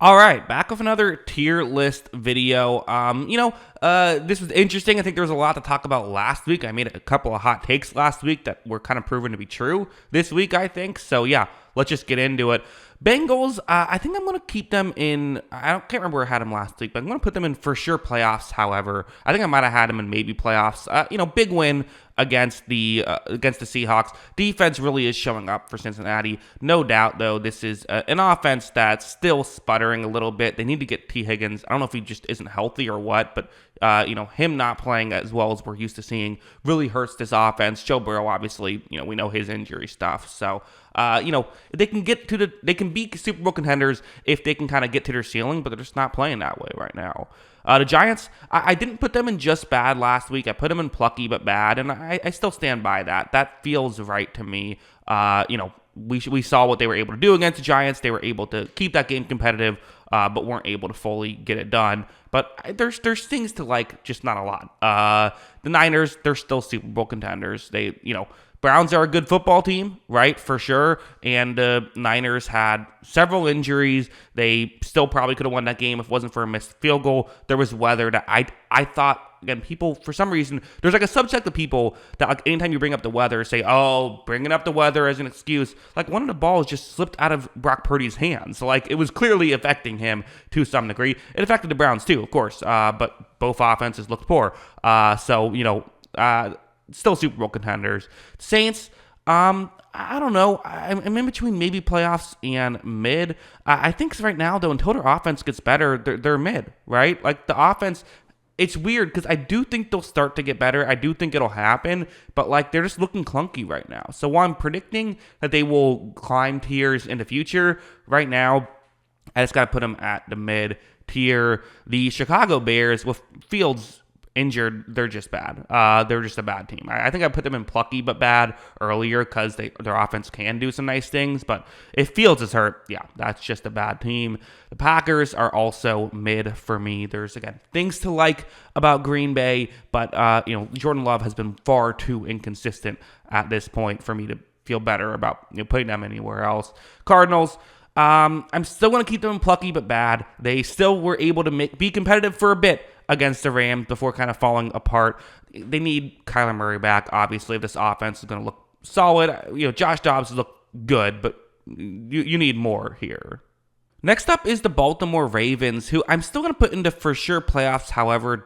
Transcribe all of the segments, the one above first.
All right, back with another tier list video. This was interesting. I think there was a lot to talk about last week. I made a couple of hot takes last week that were kind of proven to be true this week, I think. So yeah, let's just get into it. Bengals, I think I'm going to keep them in. Can't remember where I had them last week, but I'm going to put them in for sure playoffs. However, I think I might have had them in maybe playoffs. Big win against the Seahawks. Defense really is showing up for Cincinnati. No doubt, though, this is an offense that's still sputtering a little bit. They need to get T. Higgins. I don't know if he just isn't healthy or what, but him not playing as well as we're used to seeing really hurts this offense. Joe Burrow, obviously, we know his injury stuff. So, they can be Super Bowl contenders if they can kind of get to their ceiling, but they're just not playing that way right now. The Giants, I didn't put them in just bad last week. I put them in plucky but bad, and I still stand by that. That feels right to me. We saw what they were able to do against the Giants. They were able to keep that game competitive, but weren't able to fully get it done. But there's things to like, just not a lot. The Niners, they're still Super Bowl contenders. Browns are a good football team, right, for sure, and the Niners had several injuries. They still probably could have won that game if it wasn't for a missed field goal. There was weather that I thought, again, people, for some reason, there's like a subset of people that like anytime you bring up the weather, say, oh, bringing up the weather as an excuse. Like, one of the balls just slipped out of Brock Purdy's hands. So, like, it was clearly affecting him to some degree. It affected the Browns, too, of course, but both offenses looked poor. Still Super Bowl contenders. Saints, I don't know. I'm in between maybe playoffs and mid. I think right now, though, until their offense gets better, they're mid, right? Like, the offense, it's weird because I do think they'll start to get better. I do think it'll happen, but, like, they're just looking clunky right now. So while I'm predicting that they will climb tiers in the future, right now, I just got to put them at the mid tier. The Chicago Bears, with Fields injured, they're just bad. They're just a bad team. I think I put them in plucky but bad earlier because their offense can do some nice things, but if Fields is hurt, yeah, that's just a bad team. The Packers are also mid for me. There's, again, things to like about Green Bay, but Jordan Love has been far too inconsistent at this point for me to feel better about putting them anywhere else. Cardinals, I'm still going to keep them in plucky but bad. They still were able to be competitive for a bit against the Rams before kind of falling apart. They need Kyler Murray back, obviously, if this offense is going to look solid. Josh Dobbs look good, but you need more here. Next up is the Baltimore Ravens, who I'm still going to put into for sure playoffs, however, ...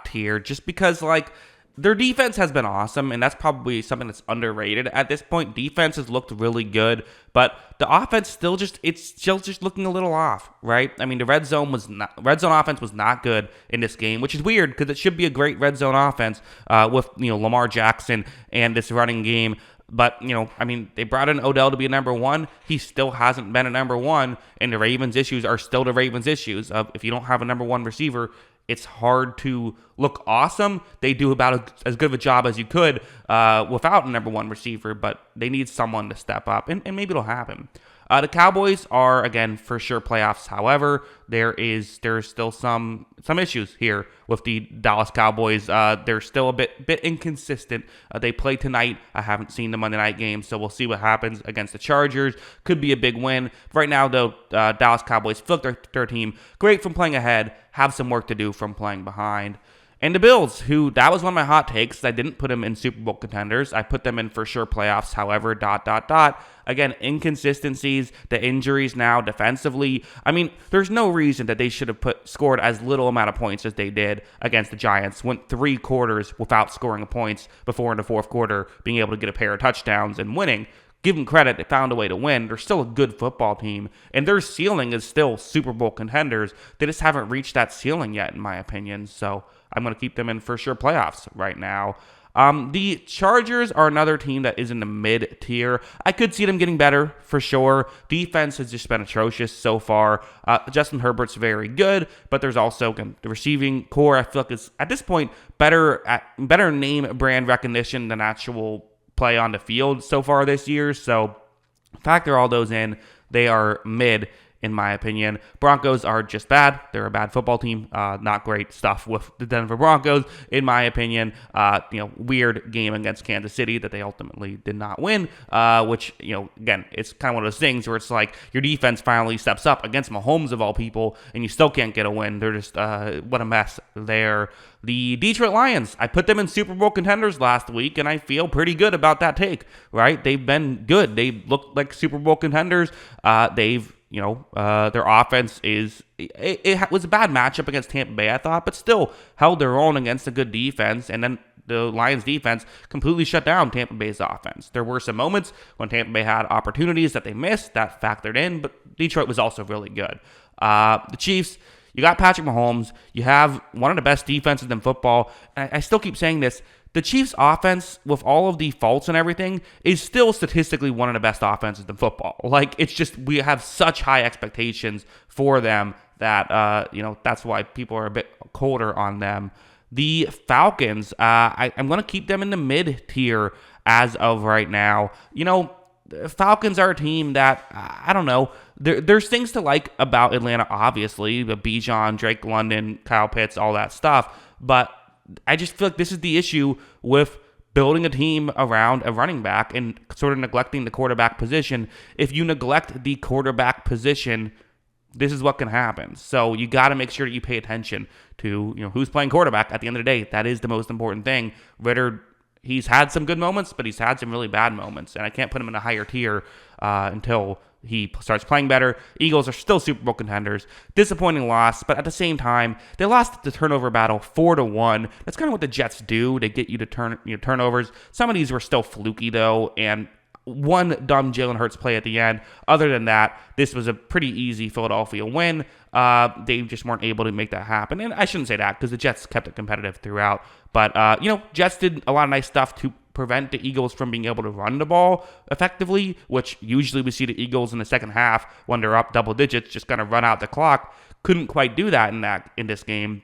tier, just because, like, their defense has been awesome, and that's probably something that's underrated at this point. Defense has looked really good, but the offense still just looking a little off, right? I mean, the red zone offense was not good in this game, which is weird because it should be a great red zone offense with Lamar Jackson and this running game. But, they brought in Odell to be a number one. He still hasn't been a number one, and the Ravens' issues are still the Ravens' issues of if you don't have a number one receiver, it's hard to look awesome. They do about as good of a job as you could without a number one receiver, but they need someone to step up, and maybe it'll happen. The Cowboys are, again, for sure playoffs. However, there's still some issues here with the Dallas Cowboys. They're still a bit inconsistent. They play tonight. I haven't seen the Monday night game, so we'll see what happens against the Chargers. Could be a big win. Right now, though, Dallas Cowboys flipped their team. Great from playing ahead. Have some work to do from playing behind. And the Bills, that was one of my hot takes. I didn't put them in Super Bowl contenders. I put them in for sure playoffs, however, ... Again, inconsistencies, the injuries now defensively. I mean, there's no reason that they should have scored as little amount of points as they did against the Giants. Went 3 quarters without scoring points before in the fourth quarter, being able to get a pair of touchdowns and winning. Give them credit, they found a way to win. They're still a good football team, and their ceiling is still Super Bowl contenders. They just haven't reached that ceiling yet, in my opinion, so I'm going to keep them in for sure playoffs right now. The Chargers are another team that is in the mid-tier. I could see them getting better, for sure. Defense has just been atrocious so far. Justin Herbert's very good, but there's also the receiving core, I feel like, is, at this point, better name brand recognition than actual play on the field so far this year. So factor all those in, they are mid in my opinion. Broncos are just bad. They're a bad football team. Not great stuff with the Denver Broncos, in my opinion. Weird game against Kansas City that they ultimately did not win, which, again, it's kind of one of those things where it's like your defense finally steps up against Mahomes of all people, and you still can't get a win. They're just, what a mess there. The Detroit Lions, I put them in Super Bowl contenders last week, and I feel pretty good about that take, right? They've been good. They look like Super Bowl contenders. Their offense it was a bad matchup against Tampa Bay, I thought, but still held their own against a good defense, and then the Lions defense completely shut down Tampa Bay's offense. There were some moments when Tampa Bay had opportunities that they missed that factored in, but Detroit was also really good. The Chiefs, you got Patrick Mahomes. You have one of the best defenses in football. I still keep saying this. The Chiefs' offense, with all of the faults and everything, is still statistically one of the best offenses in football. Like, it's just, we have such high expectations for them that, that's why people are a bit colder on them. The Falcons, I'm going to keep them in the mid-tier as of right now. The Falcons are a team that, I don't know, there's things to like about Atlanta, obviously, the Bijan, Drake London, Kyle Pitts, all that stuff, but I just feel like this is the issue with building a team around a running back and sort of neglecting the quarterback position. If you neglect the quarterback position, this is what can happen. So you got to make sure that you pay attention to who's playing quarterback. At the end of the day, that is the most important thing. Ritter, he's had some good moments, but he's had some really bad moments, and I can't put him in a higher tier until he starts playing better. Eagles are still Super Bowl contenders. Disappointing loss, but at the same time, they lost the turnover battle 4-1. That's kind of what the Jets do. They get you to turnovers. Some of these were still fluky, though, and one dumb Jalen Hurts play at the end. Other than that, this was a pretty easy Philadelphia win. They just weren't able to make that happen. And I shouldn't say that because the Jets kept it competitive throughout. But, Jets did a lot of nice stuff to prevent the Eagles from being able to run the ball effectively, which usually we see the Eagles in the second half when they're up double digits just kind of run out the clock. Couldn't quite do that in this game.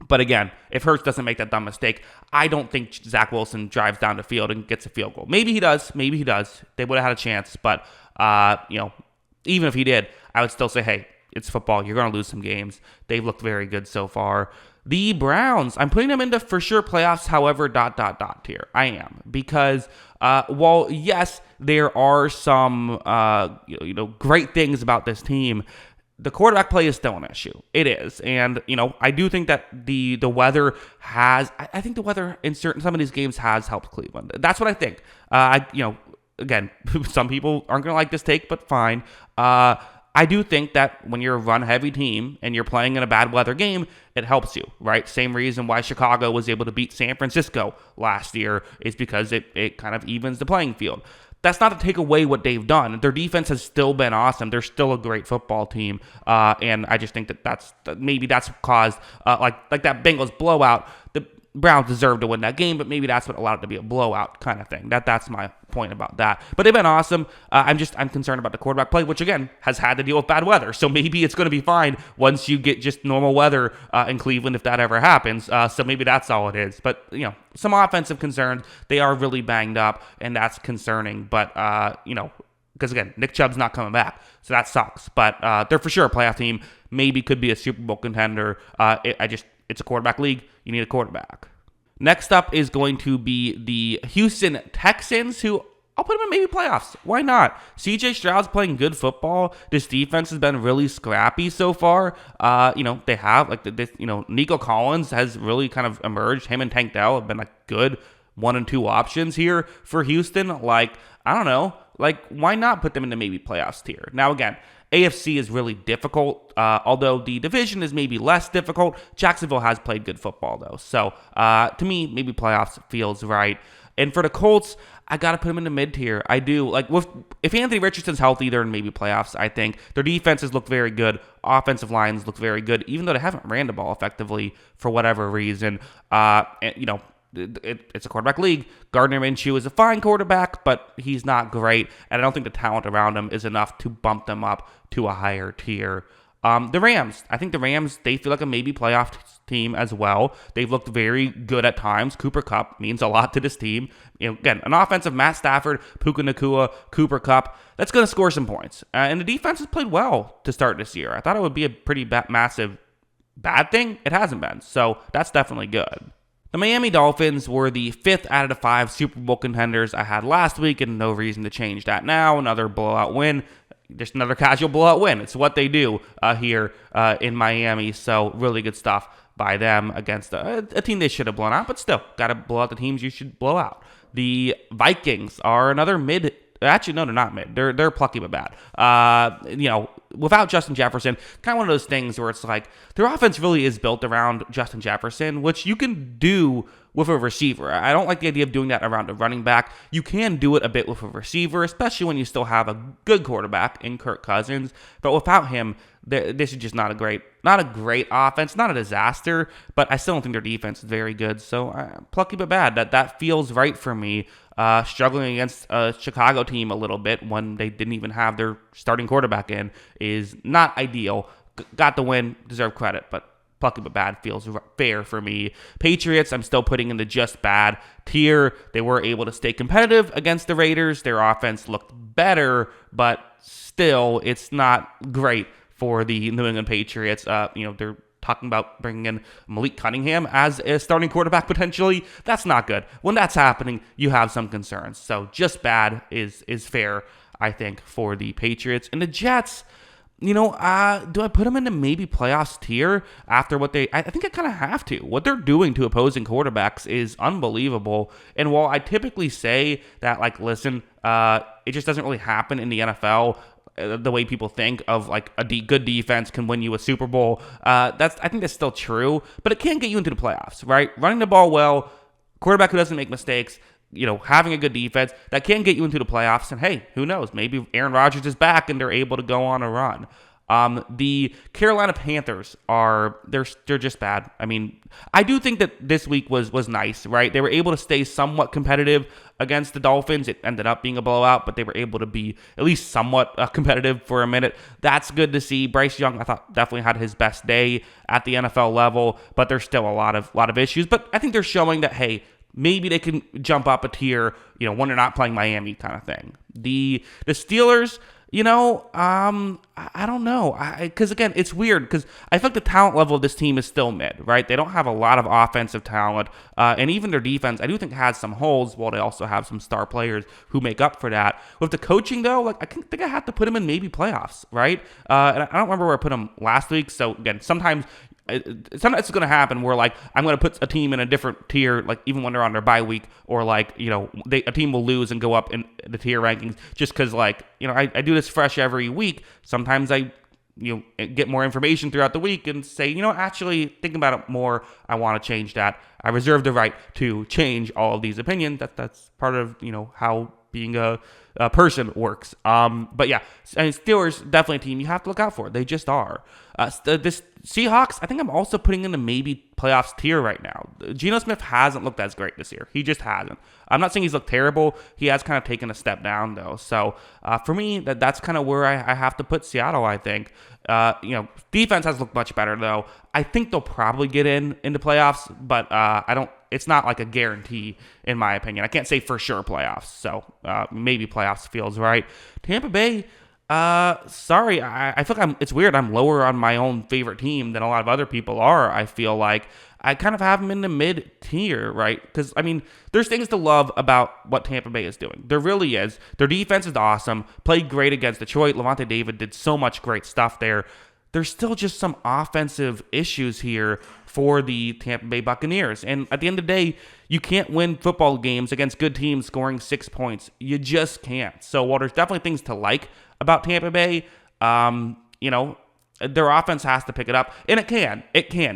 But again, if Hurts doesn't make that dumb mistake, I don't think Zach Wilson drives down the field and gets a field goal. Maybe he does. They would have had a chance. But, even if he did, I would still say, hey, it's football. You're going to lose some games. They've looked very good so far. The Browns, I'm putting them into for sure playoffs, however, ... tier. I am. Because while, yes, there are some, great things about this team, the quarterback play is still an issue. It is. And, I do think that the weather I think the weather in some of these games has helped Cleveland. That's what I think. Again, some people aren't going to like this take, but fine. I do think that when you're a run-heavy team and you're playing in a bad weather game, it helps you, right? Same reason why Chicago was able to beat San Francisco last year is because it kind of evens the playing field. That's not to take away what they've done. Their defense has still been awesome. They're still a great football team, and I just think that's caused like that Bengals blowout. The Browns deserve to win that game, but maybe that's what allowed it to be a blowout kind of thing. That's my point about that. But they've been awesome. I'm concerned about the quarterback play, which again has had to deal with bad weather. So maybe it's going to be fine once you get just normal weather in Cleveland, if that ever happens. So maybe that's all it is. But some offensive concerns. They are really banged up, and that's concerning. But because again, Nick Chubb's not coming back, so that sucks. But they're for sure a playoff team. Maybe could be a Super Bowl contender. It's a quarterback league. You need a quarterback. Next up is going to be the Houston Texans, who I'll put them in maybe playoffs. Why not? CJ Stroud's playing good football. This defense has been really scrappy so far. They have Nico Collins has really kind of emerged. Him and Tank Dell have been good 1 and 2 options here for Houston. I don't know. Why not put them into maybe playoffs tier? Now again, AFC is really difficult, although the division is maybe less difficult. Jacksonville has played good football, though. So, to me, maybe playoffs feels right. And for the Colts, I got to put them in the mid-tier. I do. If Anthony Richardson's healthy, they're in maybe playoffs, I think. Their defenses look very good. Offensive lines look very good, even though they haven't ran the ball effectively for whatever reason. It's a quarterback league. Gardner Minshew is a fine quarterback, but he's not great, and I don't think the talent around him is enough to bump them up to a higher tier. The Rams, I think the Rams, they feel like a maybe playoff team as well. They've looked very good at times. Cooper Kupp means a lot to this team. Again, an offensive Matt Stafford, Puka Nacua, Cooper Kupp, that's going to score some points. And the defense has played well to start this year. I thought it would be a pretty massive bad thing. It hasn't been, so that's definitely good. The Miami Dolphins were the 5th out of the 5 Super Bowl contenders I had last week, and no reason to change that now. Another blowout win. Just another casual blowout win. It's what they do here in Miami, so really good stuff by them against a team they should have blown out, but still, got to blow out the teams you should blow out. The Vikings are another mid. Actually, no, they're not mid. They're plucky but bad. Without Justin Jefferson, kind of one of those things where it's like their offense really is built around Justin Jefferson, which you can do with a receiver. I don't like the idea of doing that around a running back. You can do it a bit with a receiver, especially when you still have a good quarterback in Kirk Cousins. But without him, this is just not a great offense, not a disaster, but I still don't think their defense is very good. So plucky but bad. That feels right for me. Struggling against a Chicago team a little bit when they didn't even have their starting quarterback in is not ideal. Got the win, deserve credit, but plucky but bad feels fair for me. Patriots, I'm still putting in the just bad tier. They were able to stay competitive against the Raiders. Their offense looked better, but still, it's not great for the New England Patriots. They're talking about bringing in Malik Cunningham as a starting quarterback potentially. That's not good. When that's happening, you have some concerns. So just bad is fair, I think, for the Patriots. And the Jets, do I put them in the maybe playoffs tier after what I think I kind of have to. What they're doing to opposing quarterbacks is unbelievable. And while I typically say that, listen, it just doesn't really happen in the NFL, the way people think of a good defense can win you a Super Bowl. I think that's still true, but it can get you into the playoffs, right? Running the ball well, quarterback who doesn't make mistakes, having a good defense, that can get you into the playoffs. And hey, who knows? Maybe Aaron Rodgers is back and they're able to go on a run. The Carolina Panthers they're just bad. I mean, I do think that this week was nice, right? They were able to stay somewhat competitive against the Dolphins. It ended up being a blowout, but they were able to be at least somewhat competitive for a minute. That's good to see. Bryce Young, I thought, definitely had his best day at the NFL level, but there's still a lot of issues. But I think they're showing that, hey, maybe they can jump up a tier, when they're not playing Miami, kind of thing. The Steelers, I don't know. Because, again, it's weird because I feel like the talent level of this team is still mid, right? They don't have a lot of offensive talent. And even their defense, I do think, has some holes, while they also have some star players who make up for that. With the coaching, though, I think I have to put them in maybe playoffs, right? And I don't remember where I put them last week. So, again, sometimes it's going to happen where I'm going to put a team in a different tier, even when they're on their bye week, or a team will lose and go up in the tier rankings just because I do this fresh every week. Sometimes I get more information throughout the week and say, actually thinking about it more, I want to change that. I reserve the right to change all of these opinions. That's part of how being a person works. But yeah, Steelers, definitely a team you have to look out for. They just are. This Seahawks, I think I'm also putting in the maybe playoffs tier right now. Geno Smith hasn't looked as great this year. He just hasn't. I'm not saying he's looked terrible. He has kind of taken a step down, though. So for me, that's kind of where I have to put Seattle, I think. Defense has looked much better, though. I think they'll probably get into playoffs, but it's not like a guarantee, in my opinion. I can't say for sure playoffs, so maybe playoffs feels right. Tampa Bay, sorry, I feel like it's weird. I'm lower on my own favorite team than a lot of other people are. I feel like I kind of have them in the mid tier, right? Because, there's things to love about what Tampa Bay is doing. There really is. Their defense is awesome. Played great against Detroit. Levante David did so much great stuff there. There's still just some offensive issues here for the Tampa Bay Buccaneers. And at the end of the day, you can't win football games against good teams scoring 6 points. You just can't. So while there's definitely things to like about Tampa Bay, their offense has to pick it up. And it can.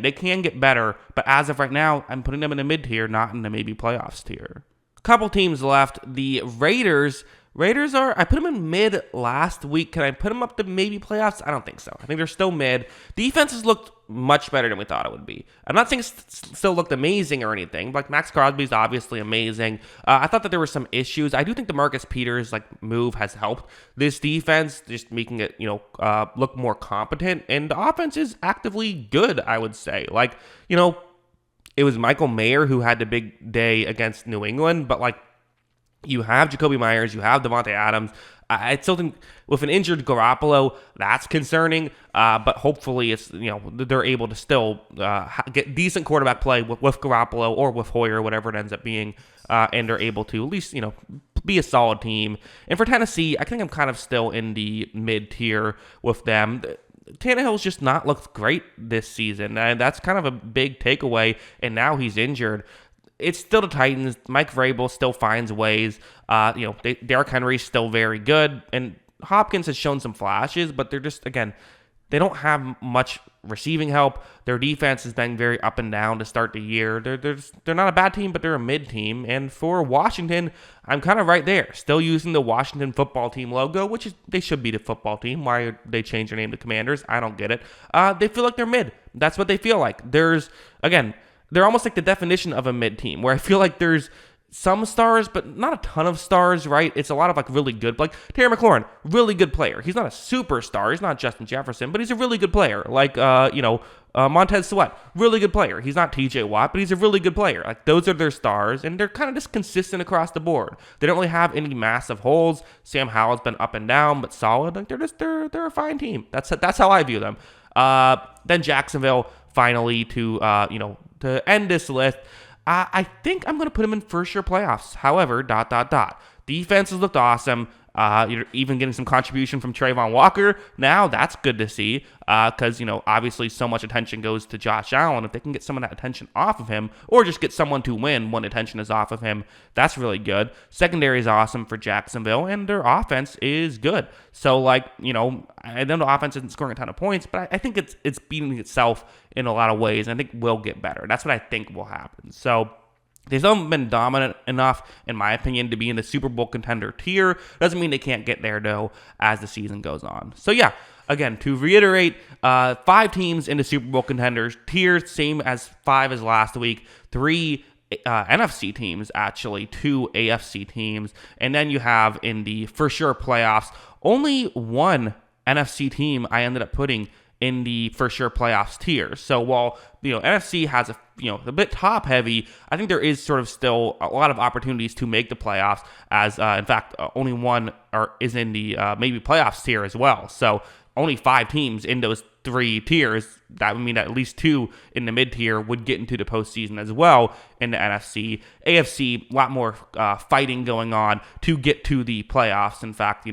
They can get better. But as of right now, I'm putting them in the mid tier, not in the maybe playoffs tier. A couple teams left. The Raiders I put them in mid last week. Can I put them up to maybe playoffs? I don't think so. I think they're still mid. Defense has looked much better than we thought it would be. I'm not saying it still looked amazing or anything. Like, Max Crosby's obviously amazing. I thought that there were some issues. I do think the Marcus Peters move has helped this defense, just making it look more competent. And the offense is actively good, I would say. It was Michael Mayer who had the big day against New England, but you have Jacoby Myers, you have Devontae Adams. I still think with an injured Garoppolo, that's concerning. But hopefully, they're able to still get decent quarterback play with Garoppolo or with Hoyer, whatever it ends up being, and they're able to at least be a solid team. And for Tennessee, I think I'm kind of still in the mid tier with them. Tannehill's just not looked great this season, and that's kind of a big takeaway. And now he's injured. It's still the Titans. Mike Vrabel still finds ways. Derrick Henry's still very good, and Hopkins has shown some flashes, but they're just, again, they don't have much receiving help. Their defense has been very up and down to start the year. They're not a bad team, but they're a mid team. And for Washington, I'm kind of right there, still using the Washington football team logo, which is they should be the football team. Why they change their name to Commanders? I don't get it. They feel like they're mid. That's what they feel like. They're almost like the definition of a mid team, where I feel like there's some stars, but not a ton of stars, right? It's a lot of really good, Terry McLaurin, really good player. He's not a superstar. He's not Justin Jefferson, but he's a really good player. Montez Sweat, really good player. He's not TJ Watt, but he's a really good player. Those are their stars, and they're kind of just consistent across the board. They don't really have any massive holes. Sam Howell's been up and down, but solid. They're a fine team. That's how I view them. Then Jacksonville finally to end this list. I think I'm going to put him in for sure playoffs. However, ... Defenses looked awesome. You're even getting some contribution from Trayvon Walker. Now that's good to see because, obviously so much attention goes to Josh Allen. If they can get some of that attention off of him or just get someone to win when attention is off of him, that's really good. Secondary is awesome for Jacksonville, and their offense is good. So, I know the offense isn't scoring a ton of points, but I think it's beating itself in a lot of ways, and I think will get better. That's what I think will happen. So, they still haven't been dominant enough, in my opinion, to be in the Super Bowl contender tier. Doesn't mean they can't get there, though, as the season goes on. So, yeah, again, to reiterate, 5 teams in the Super Bowl contenders tier, same as 5 as last week. 3 NFC teams, actually, 2 AFC teams. And then you have in the for sure playoffs, only 1 NFC team I ended up putting in the for sure playoffs tier. So while NFC has a bit top heavy, I think there is sort of still a lot of opportunities to make the playoffs. As in fact, only 1 is in the maybe playoffs tier as well. So only 5 teams in those 3 tiers. That would mean that at least 2 in the mid tier would get into the postseason as well in the NFC. AFC, a lot more fighting going on to get to the playoffs. In fact,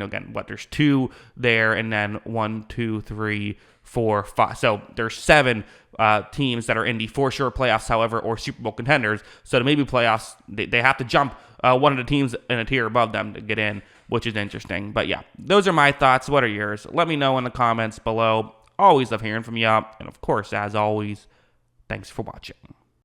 there's 2 there, and then 1, 2, 3, 4, 5. So there's 7 teams that are in the for sure playoffs, however, or Super Bowl contenders. So to maybe playoffs, they have to jump one of the teams in a tier above them to get in, which is interesting. But yeah, those are my thoughts. What are yours? Let me know in the comments below. Always love hearing from you. And of course, as always, thanks for watching.